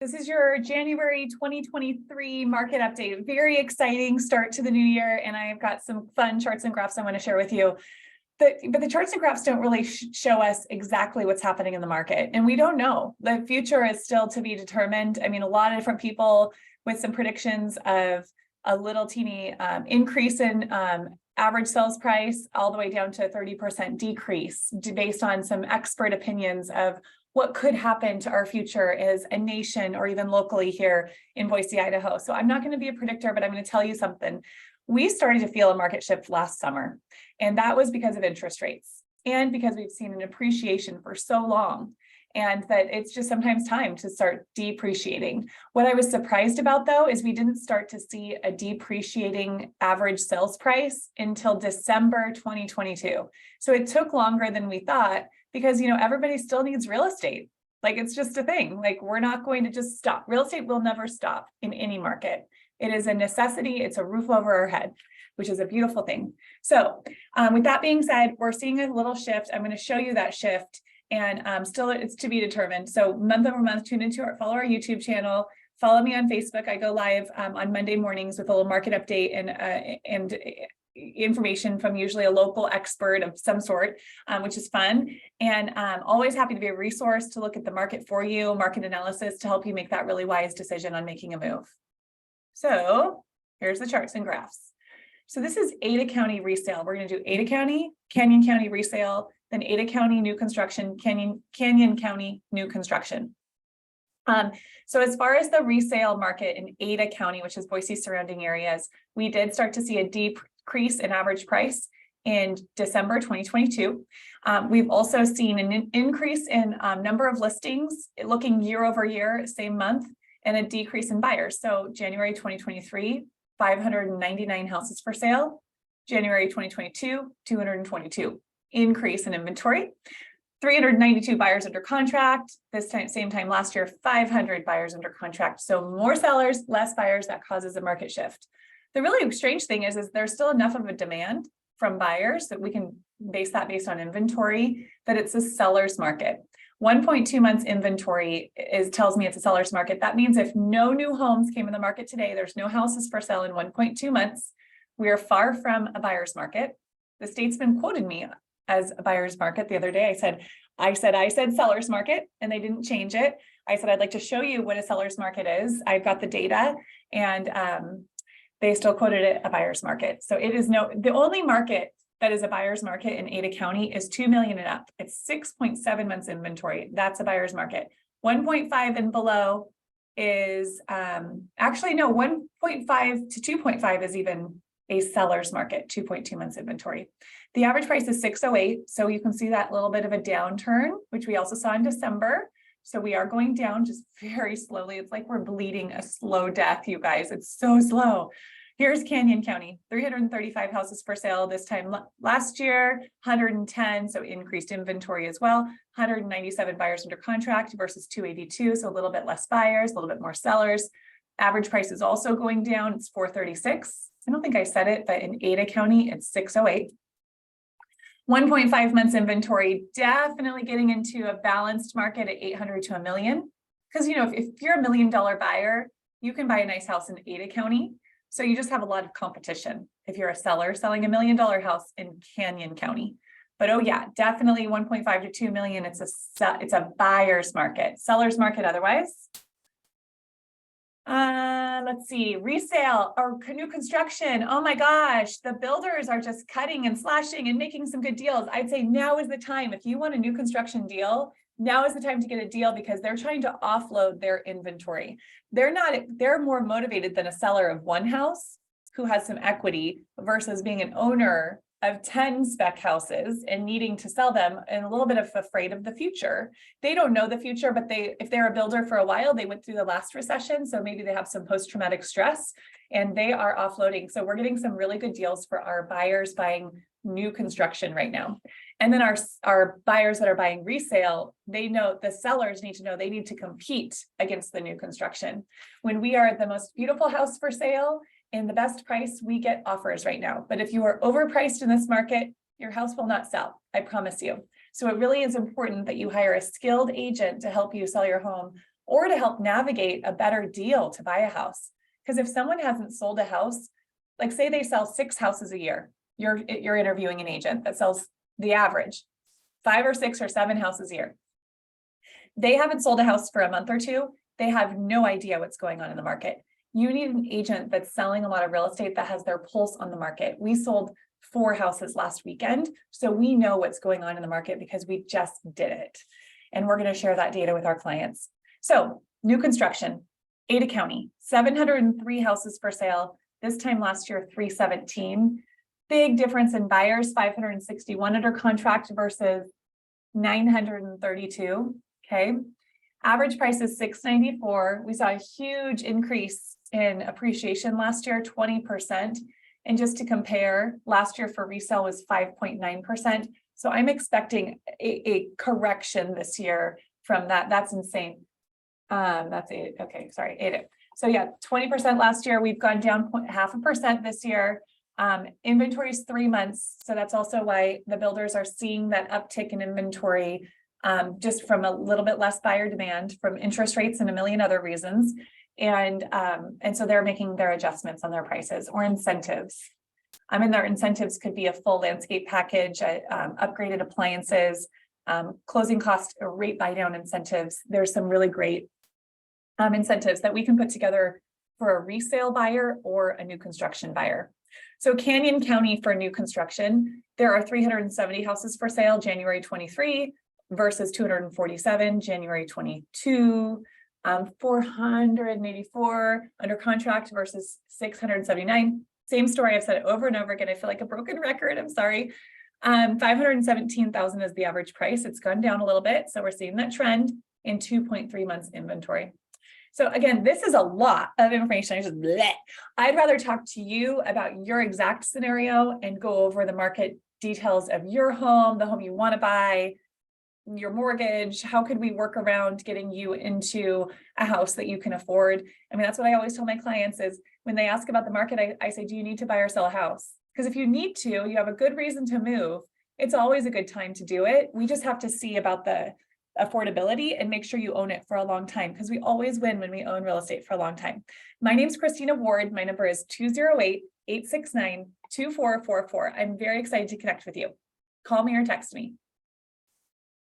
This is your January 2023 market update. Very exciting start to the new year, and I've got some fun charts and graphs I want to share with you. But the charts and graphs don't really show us exactly what's happening in the market, and we don't know. The future is still to be determined. I mean, a lot of different people with some predictions of a little teeny increase in average sales price all the way down to a 30% decrease based on some expert opinions of what could happen to our future as a nation or even locally here in Boise, Idaho. So I'm not going to be a predictor, but I'm going to tell you something. We started to feel a market shift last summer, and that was because of interest rates and because we've seen an appreciation for so long, and that it's just sometimes time to start depreciating. What I was surprised about, though, is we didn't start to see a depreciating average sales price until December 2022. So it took longer than we thought because, everybody still needs real estate. Like, it's just a thing. Like, we're not going to just stop. Real estate will never stop in any market. It is a necessity. It's a roof over our head, which is a beautiful thing. So with that being said, we're seeing a little shift. I'm going to show you that shift. And still, it's to be determined. So month over month, follow our YouTube channel, follow me on Facebook. I go live on Monday mornings with a little market update and information from usually a local expert of some sort, which is fun. And always happy to be a resource to look at the market for you, market analysis to help you make that really wise decision on making a move. So here's the charts and graphs. So this is Ada County resale. We're going to do Ada County, Canyon County resale, then Ada County new construction, Canyon County new construction. So as far as the resale market in Ada County, which is Boise surrounding areas, we did start to see a decrease in average price in December 2022. We've also seen an increase in number of listings looking year over year, same month, and a decrease in buyers. So January 2023, 599 houses for sale. January 2022, 222. Increase in inventory. 392 buyers under contract. This time, same time last year, 500 buyers under contract. So more sellers, less buyers. That causes a market shift. The really strange thing is there's still enough of a demand from buyers that we can base that based on inventory, that it's a seller's market. 1.2 months inventory tells me it's a seller's market. That means if no new homes came in the market today, there's no houses for sale in 1.2 months. We are far from a buyer's market. The Statesman quoted me as a buyer's market the other day. I said seller's market, and they didn't change it. I said, I'd like to show you what a seller's market is. I've got the data, and they still quoted it a buyer's market. So it is the only market that is a buyer's market in Ada County is 2 million and up. It's 6.7 months inventory. That's a buyer's market. 1.5 and below is actually no, 1.5 to 2.5 is even a seller's market, 2.2 months inventory. The average price is 608. So you can see that little bit of a downturn, which we also saw in December. So we are going down just very slowly. It's like we're bleeding a slow death, you guys. It's so slow. Here's Canyon County, 335 houses for sale this time last year, 110, so increased inventory as well, 197 buyers under contract versus 282, so a little bit less buyers, a little bit more sellers. Average price is also going down, it's 436. I don't think I said it, but in Ada County, it's 608. 1.5 months inventory, definitely getting into a balanced market at 800 to a million. Because, if you're $1 million buyer, you can buy a nice house in Ada County. So you just have a lot of competition if you're a seller selling $1 million house in Canyon County. But oh yeah, definitely 1.5 to 2 million. It's a buyer's market, seller's market otherwise. Let's see, resale or new construction. Oh my gosh, the builders are just cutting and slashing and making some good deals. I'd say now is the time. If you want a new construction deal, now is the time to get a deal because they're trying to offload their inventory. They're more motivated than a seller of one house who has some equity versus being an owner of 10 spec houses and needing to sell them and a little bit of afraid of the future. They don't know the future, but if they're a builder for a while, they went through the last recession. So maybe they have some post-traumatic stress and they are offloading. So we're getting some really good deals for our buyers buying new construction right now. And then our buyers that are buying resale, they know the sellers need to know they need to compete against the new construction. When we are the most beautiful house for sale and the best price, we get offers right now. But if you are overpriced in this market, your house will not sell, I promise you. So it really is important that you hire a skilled agent to help you sell your home or to help navigate a better deal to buy a house. Because if someone hasn't sold a house, like say they sell 6 houses a year, you're interviewing an agent that sells the average 5 or 6 or 7 houses a year. They haven't sold a house for a month or two. They have no idea what's going on in the market. You need an agent that's selling a lot of real estate that has their pulse on the market. We sold 4 houses last weekend, so we know what's going on in the market because we just did it. And we're going to share that data with our clients. So new construction, Ada County, 703 houses for sale. This time last year, 317. Big difference in buyers, 561 under contract versus 932. Okay. Average price is 694. We saw a huge increase in appreciation last year, 20%. And just to compare, last year for resale was 5.9%. So I'm expecting a correction this year from that. That's insane. That's it. Okay, sorry, 8. So yeah, 20% last year. We've gone down 0.5% this year. Inventory is 3 months. So that's also why the builders are seeing that uptick in inventory, just from a little bit less buyer demand, from interest rates and a million other reasons. And so they're making their adjustments on their prices or incentives. And their incentives could be a full landscape package, upgraded appliances, closing cost or rate buy down incentives. There's some really great incentives that we can put together for a resale buyer or a new construction buyer. So Canyon County for new construction, there are 370 houses for sale January 23 versus 247 January 22, 484 under contract versus 679. Same story. I've said it over and over again. I feel like a broken record. I'm sorry. 517,000 is the average price. It's gone down a little bit. So we're seeing that trend in 2.3 months inventory. So again, this is a lot of information. I'd rather talk to you about your exact scenario and go over the market details of your home, the home you want to buy, your mortgage. How could we work around getting you into a house that you can afford? That's what I always tell my clients is when they ask about the market, I say, do you need to buy or sell a house? Because if you need to, you have a good reason to move. It's always a good time to do it. We just have to see about the affordability and make sure you own it for a long time, because we always win when we own real estate for a long time. My name's Christina Ward. My number is 208-869-2444. I'm very excited to connect with you. Call me or text me.